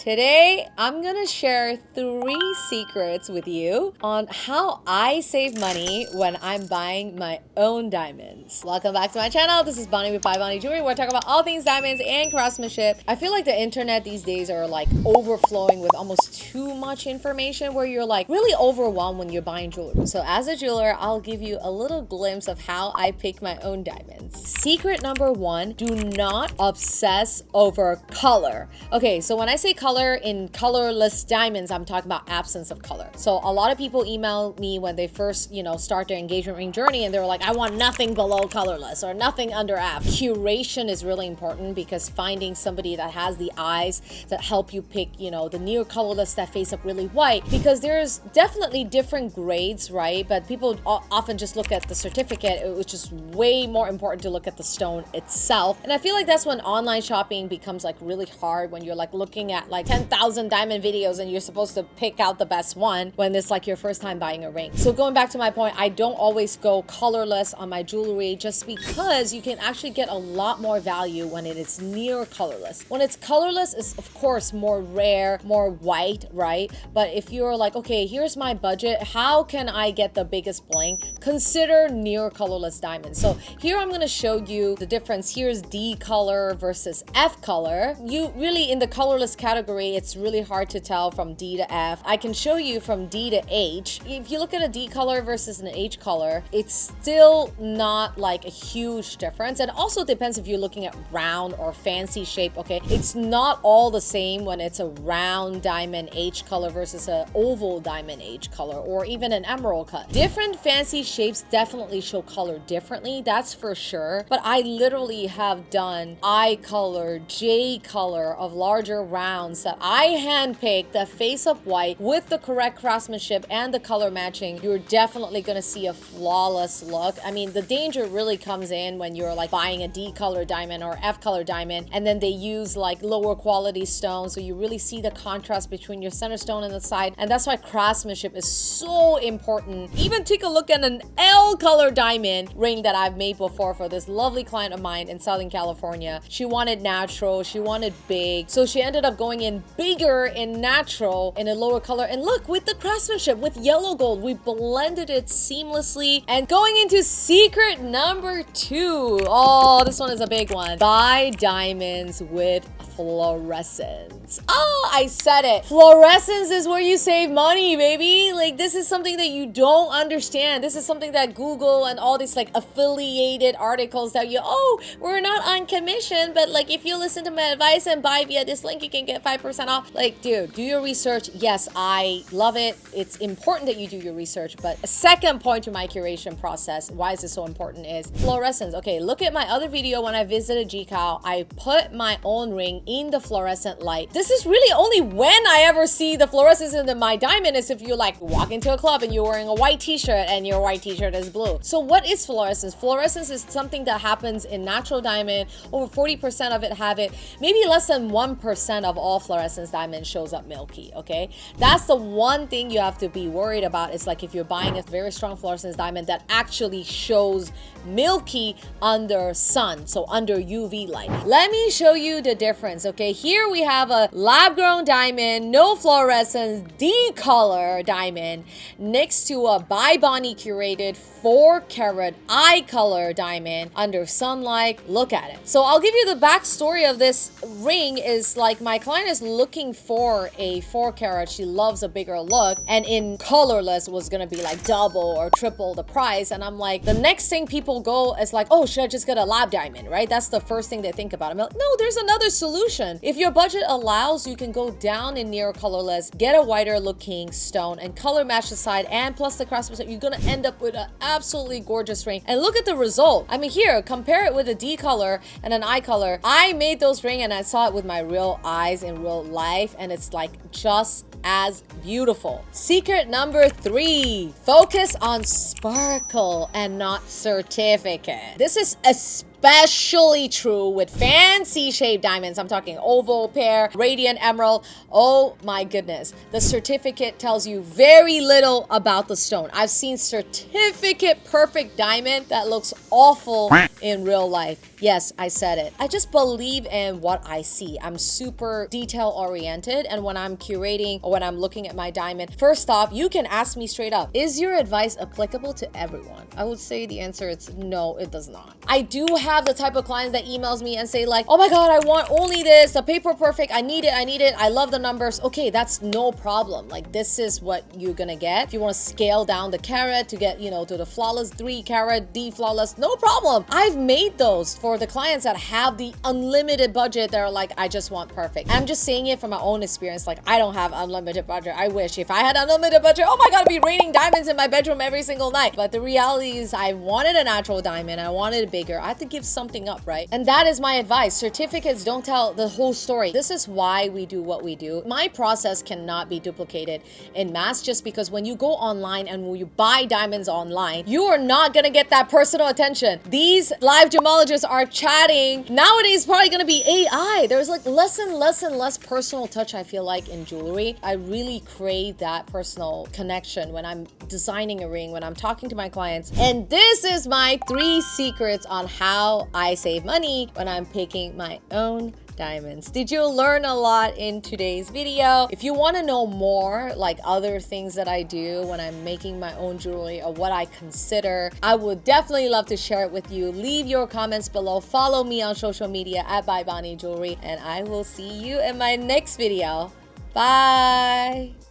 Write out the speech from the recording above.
Today, I'm gonna share 3 secrets with you on how I save money when I'm buying my own diamonds. Welcome back to my channel. This is Bonnie with Buy Bonnie Jewelry. We're talking about all things diamonds and craftsmanship. I feel like the internet these days are like overflowing with almost too much information where you're like really overwhelmed when you're buying jewelry. So as a jeweler, I'll give you a little glimpse of how I pick my own diamonds. Secret number 1, do not obsess over color. Okay, so when I say color in colorless diamonds, I'm talking about absence of color. So a lot of people email me when they first, start their engagement ring journey and they're like, I want nothing below colorless or nothing under F. Curation is really important because finding somebody that has the eyes that help you pick, the near colorless that face up really white, because there's definitely different grades, right? But people often just look at the certificate, which is way more important to look at the stone itself. And I feel like that's when online shopping becomes like really hard, when you're like looking at like 10,000 diamond videos and you're supposed to pick out the best one when it's like your first time buying a ring. So going back to my point, I don't always go colorless on my jewelry just because you can actually get a lot more value when it is near colorless. When it's colorless, it's of course more rare, more white, right? But if you're like, okay, here's my budget, how can I get the biggest bling? Consider near colorless diamonds. So here I'm going to show you the difference. Here's D color versus F color. You really, in the colorless category, it's really hard to tell from D to F. I can show you from D to H. If you look at a D color versus an H color, it's still not like a huge difference. And also depends if you're looking at round or fancy shape, okay? It's not all the same when it's a round diamond H color versus an oval diamond H color, or even an emerald cut. Different fancy shapes definitely show color differently, that's for sure. But I literally have done I color, J color of larger rounds that I handpicked that face up white with the correct craftsmanship and the color matching. You're definitely gonna see a flawless look. I mean, the danger really comes in when you're like buying a D color diamond or F color diamond, and then they use like lower quality stones, so you really see the contrast between your center stone and the side. And that's why craftsmanship is so important. Even take a look at an L color diamond ring that I've made before for this lovely client of mine in Southern California. She wanted natural, she wanted big, so she ended up going in bigger in natural in a lower color. And look, with the craftsmanship, with yellow gold, we blended it seamlessly. And going into secret number 2, oh, this one is a big one. Buy diamonds with fluorescence. Oh, I said it. Fluorescence is where you save money, baby. Like, this is something that you don't understand. This is something that Google and all these like affiliated articles tell you, oh, we're not on commission, but like if you listen to my advice and buy via this link, you can get 5% off. Like, dude, do your research. Yes, I love it. It's important that you do your research. But a second point to my curation process, why is this so important, is fluorescence. Okay, look at my other video when I visited GCAL. I put my own ring in the fluorescent light. This is really only when I ever see the fluorescence in my diamond is if you like walk into a club and you're wearing a white t-shirt and your white t-shirt is blue. So what is fluorescence? Fluorescence is something that happens in natural diamond. Over 40% of it have it. Maybe less than 1% of all fluorescence diamond shows up milky, okay? That's the one thing you have to be worried about. It's like if you're buying a very strong fluorescence diamond that actually shows milky under sun, so under UV light. Let me show you the difference, okay? Here we have a lab-grown diamond, no fluorescence, D color diamond next to a by Bonnie curated 4-carat I color diamond under sunlight. Look at it. So I'll give you the backstory of this ring. Is like my client is looking for a 4-carat. She loves a bigger look, and in colorless was gonna be like double or triple the price. And I'm like, the next thing people go is like, oh, should I just get a lab diamond, right? That's the first thing they think about. I'm like, no, there's another solution. If your budget allows, you can go down in near colorless, get a whiter looking stone and color match the side, and plus the craftsmanship, you're gonna end up with an absolutely gorgeous ring. And look at the result. I mean, here, compare it with a D color and an I color. I made those ring and I saw it with my real eyes in real life, and it's like just as beautiful. Secret number 3, focus on sparkle and not certificate. This is especially true with fancy shaped diamonds. I'm talking oval, pear, radiant emerald. Oh my goodness. The certificate tells you very little about the stone. I've seen certificate perfect diamond that looks awful in real life. Yes, I said it. I just believe in what I see. I'm super detail oriented, and when I'm curating or when I'm looking at my diamond, first off, you can ask me straight up, is your advice applicable to everyone? I would say the answer is no, it does not. I do have the type of clients that emails me and say like, oh my god, I want only this, the paper perfect, I need it, I love the numbers. Okay, that's no problem. Like, this is what you're gonna get. If you want to scale down the carat to get, you know, to the flawless 3 carat D flawless, no problem. I've made those for the clients that have the unlimited budget. They're like, I just want perfect. I'm just saying it from my own experience. Like, I don't have unlimited budget. I wish if I had unlimited budget, oh my god, I'd be raining diamonds in my bedroom every single night. But the reality is I wanted a natural diamond. I wanted it bigger. I had to give something up, right? And that is my advice. Certificates don't tell the whole story. This is why we do what we do. My process cannot be duplicated in mass, just because when you go online and when you buy diamonds online, you are not gonna get that personal attention. These live gemologists are chatting. Nowadays, it's probably gonna be AI. There's like less and less personal touch, I feel like, in jewelry. I really crave that personal connection when I'm designing a ring, when I'm talking to my clients. And this is my 3 secrets on how I save money when I'm picking my own diamonds. Did you learn a lot in today's video? If you want to know more, like other things that I do when I'm making my own jewelry or what I consider, I would definitely love to share it with you. Leave your comments below. Follow me on social media at Bonnie Jewelry, and I will see you in my next video. Bye.